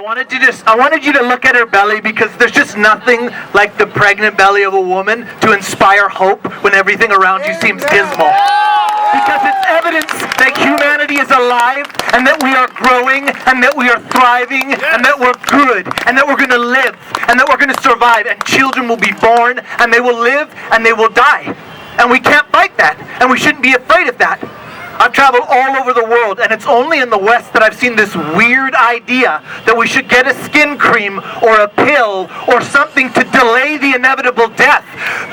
I wanted you to look at her belly, because there's just nothing like the pregnant belly of a woman to inspire hope when everything around you seems dismal. Because it's evidence that humanity is alive, and that we are growing, and that we are thriving, and that we're good, and that we're going to live, and that we're going to survive, and children will be born, and they will live, and they will die. And we can't fight that, and we shouldn't be afraid of that. I've traveled all over the world, and it's only in the West that I've seen this weird idea that we should get a skin cream or a pill or something to delay the inevitable death.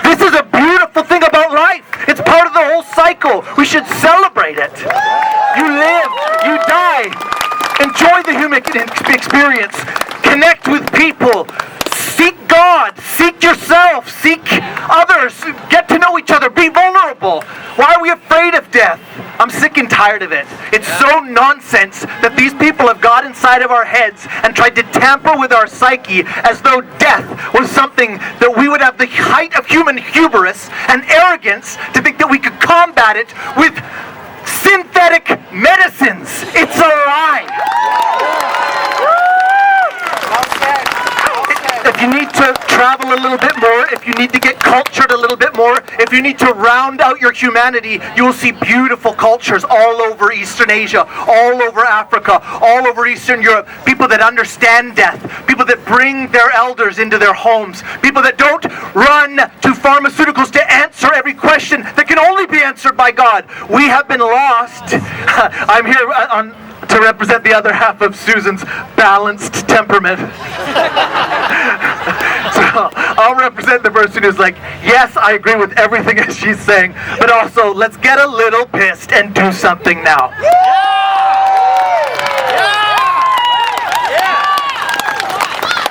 This is a beautiful thing about life. It's part of the whole cycle. We should celebrate it. You live, you die. Enjoy the human experience. Connect with people. Seek God. Seek yourself. Seek others. Get to know each other. Be vulnerable. Why are we afraid of death? I'm sick and tired of it. It's so nonsense that these people have got inside of our heads and tried to tamper with our psyche as though death was something that we would have the height of human hubris and arrogance to think that we could combat it with synthetic medicines. It's a lie. If you need to travel a little bit more, if you need to get cultured a little bit more, if you need to round out your humanity, you will see beautiful cultures all over Eastern Asia, all over Africa, all over Eastern Europe. People that understand death, people that bring their elders into their homes, people that don't run to pharmaceuticals to answer every question that can only be answered by God. We have been lost. I'm here to represent the other half of Susan's balanced temperament. So I'll represent the person who's like, yes, I agree with everything that she's saying, but also let's get a little pissed and do something now.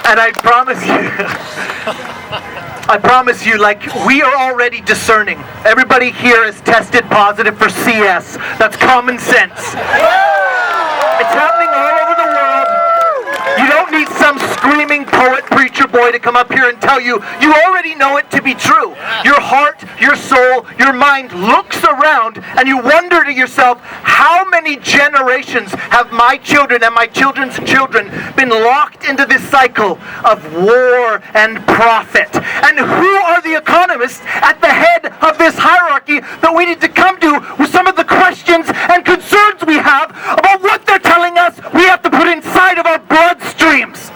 And I promise you, like, we are already discerning. Everybody here is tested positive for CS. That's common sense. It's happening all over the world. You don't need some screaming poet preacher boy to come up here and tell you. You already know it to be true. Your heart, your soul, your mind looks around and you wonder to yourself, how many generations have my children and my children's children been locked into this cycle of war and profit? And who are the economists at the head of this hierarchy that we need to come to with some of the questions and concerns we have about what they're telling us we have to put inside of our bloodstreams?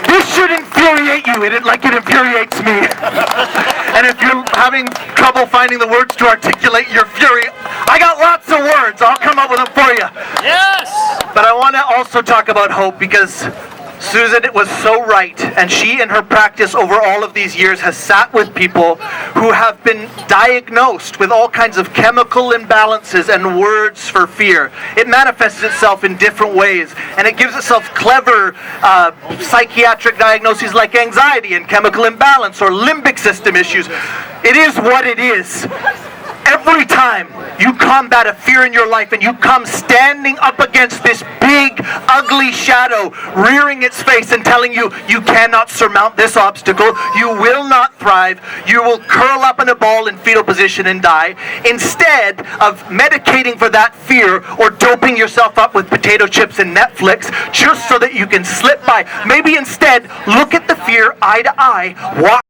This should infuriate you, like it infuriates me. And if you're having trouble finding the words to articulate your fury, I got lots of words. I'll come up with them for you. Yes! But I want to also talk about hope, because Susan was so right, and she in her practice over all of these years has sat with people who have been diagnosed with all kinds of chemical imbalances and words for fear. It manifests itself in different ways, and it gives itself clever psychiatric diagnoses like anxiety and chemical imbalance or limbic system issues. It is what it is. Every time you combat a fear in your life and you come standing up against this big, ugly shadow rearing its face and telling you you cannot surmount this obstacle, you will not thrive, you will curl up in a ball in fetal position and die, instead of medicating for that fear or doping yourself up with potato chips and Netflix just so that you can slip by, maybe instead look at the fear eye to eye, walk